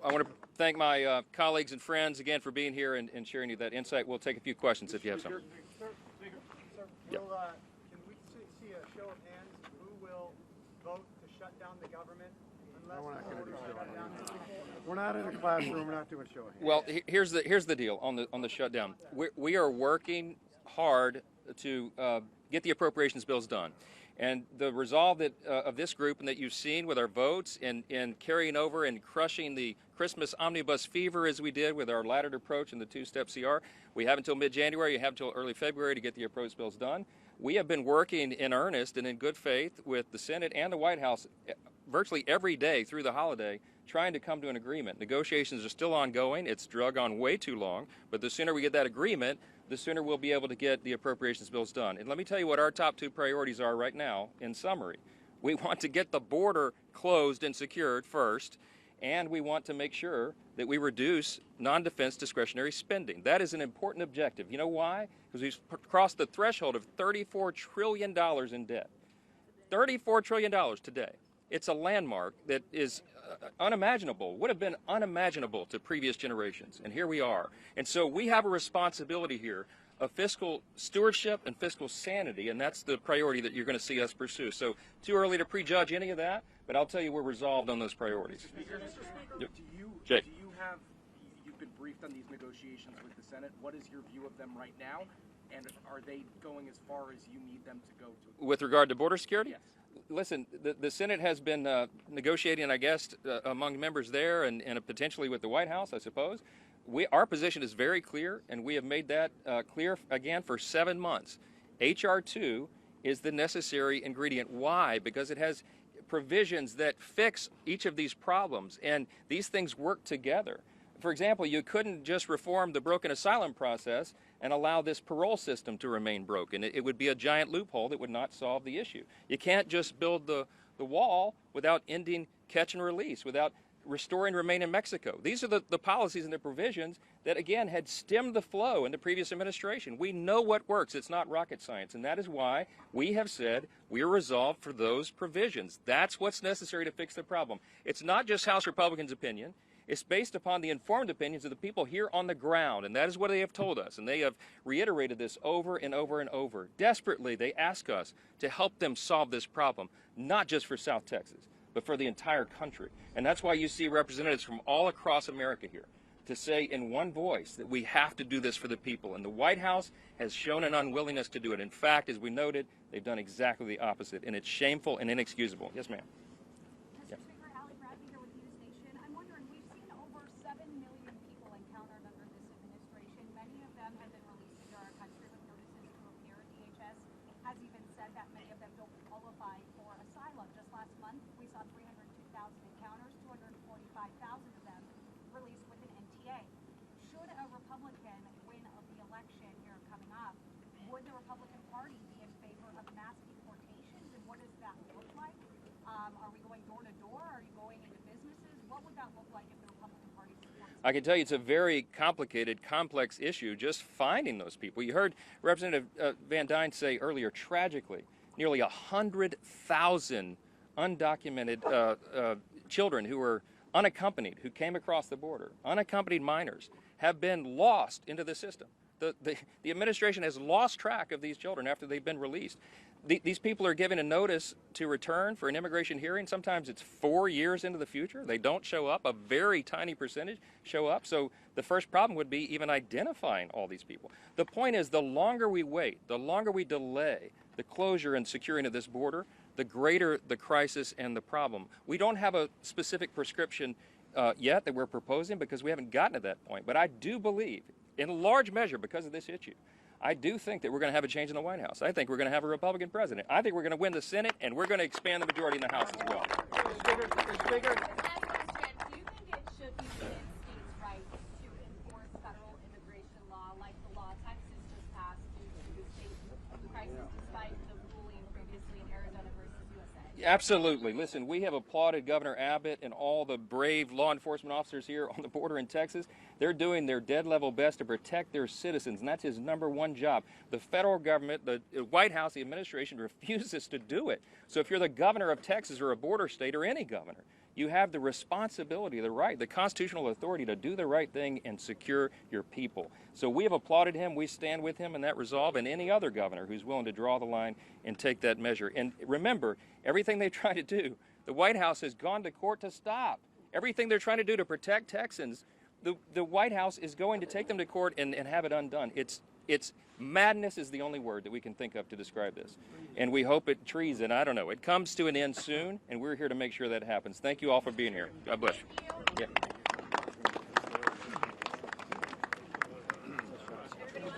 I want to thank my colleagues and friends again for being here and sharing that insight. We'll take a few questions if you have some. Sir, can we see a show of hands? Who will vote to shut down the government? No, we're not going to do shutdown. We're not in a classroom. We're not doing show of hands. Well, here's the deal on the shutdown. We are working hard to get the appropriations bills done. And the resolve of this group and that you've seen with our votes and carrying over and crushing the Christmas omnibus fever as we did with our laddered approach and the two-step CR, we have until mid-January, you have until early February to get the approach bills done. We have been working in earnest and in good faith with the Senate and the White House virtually every day through the holiday trying to come to an agreement. Negotiations are still ongoing. It's drug on way too long, but the sooner we get that agreement, the sooner we'll be able to get the appropriations bills done. And let me tell you what our top two priorities are right now in summary. We want to get the border closed and secured first, and we want to make sure that we reduce non-defense discretionary spending. That is an important objective. You know why? Because we've crossed the threshold of $34 trillion in debt. $34 trillion today. It's a landmark that is unimaginable, would have been unimaginable to previous generations, and here we are. And so we have a responsibility here of fiscal stewardship and fiscal sanity, and that's the priority that you're going to see us pursue. So too early to prejudge any of that, but I'll tell you we're resolved on those priorities. Mr. Speaker, you've been briefed on these negotiations with the Senate. What is your view of them right now, and are they going as far as you need them to go to? With regard to border security? Yes. Listen, the Senate has been negotiating, I guess, among members there and potentially with the White House, I suppose. Our position is very clear, and we have made that clear, again, for 7 months. H.R. 2 is the necessary ingredient. Why? Because it has provisions that fix each of these problems, and these things work together. For example, you couldn't just reform the broken asylum process and allow this parole system to remain broken. It would be a giant loophole that would not solve the issue. You can't just build the wall without ending catch and release, without restoring remain in Mexico. These are the policies and the provisions that, again, had stemmed the flow in the previous administration. We know what works. It's not rocket science, and that is why we have said we are resolved for those provisions. That's what's necessary to fix the problem. It's not just House Republicans' opinion. It's based upon the informed opinions of the people here on the ground, and that is what they have told us, and they have reiterated this over and over and over. Desperately, they ask us to help them solve this problem, not just for South Texas, but for the entire country. And that's why you see representatives from all across America here to say in one voice that we have to do this for the people, and the White House has shown an unwillingness to do it. In fact, as we noted, they've done exactly the opposite, and it's shameful and inexcusable. Yes, ma'am. Has even said that many of them don't qualify for asylum. Just last month, we saw 302,000 encounters, 245,000 of them released with an NTA. Should a Republican win of the election here coming up, would the Republican Party be in favor of mass deportations, and what does that look like? Are we going door to door? Are you going into businesses? What would that look like if the Republican Party supports it? I can tell you it's a very complicated, complex issue, just finding those people. You heard Representative Van Dyne say earlier, tragically, nearly 100,000 undocumented children who were unaccompanied, who came across the border, unaccompanied minors, have been lost into the system. The administration has lost track of these children after they've been released. These people are given a notice to return for an immigration hearing. Sometimes it's 4 years into the future. They don't show up. A very tiny percentage show up. So the first problem would be even identifying all these people. The point is, the longer we wait, the longer we delay the closure and securing of this border, the greater the crisis and the problem. We don't have a specific prescription yet that we're proposing because we haven't gotten to that point. But I do believe, in large measure because of this issue, I do think that we're going to have a change in the White House. I think we're going to have a Republican president. I think we're going to win the Senate, and we're going to expand the majority in the House as well. Speaker, do you think it should be within states' rights to enforce federal immigration law like the law Texas just passed due to the state crisis despite the ruling previously in Arizona versus USA? Absolutely. Listen, we have applauded Governor Abbott and all the brave law enforcement officers here on the border in Texas. They're doing their dead level best to protect their citizens, and that's his #1 job. The federal government, the White House, the administration refuses to do it. So if you're the governor of Texas or a border state or any governor, You have the responsibility, the right, the constitutional authority to do the right thing and secure your people. So we have applauded him. We stand with him in that resolve, and any other governor who's willing to draw the line and take that measure. And remember, everything they try to do, the White House has gone to court to stop. Everything they're trying to do to protect Texans, the White House is going to take them to court and have it undone. It's madness is the only word that we can think of to describe this. And we hope treason, I don't know, it comes to an end soon, and we're here to make sure that happens. Thank you all for being here. God bless you. Yeah.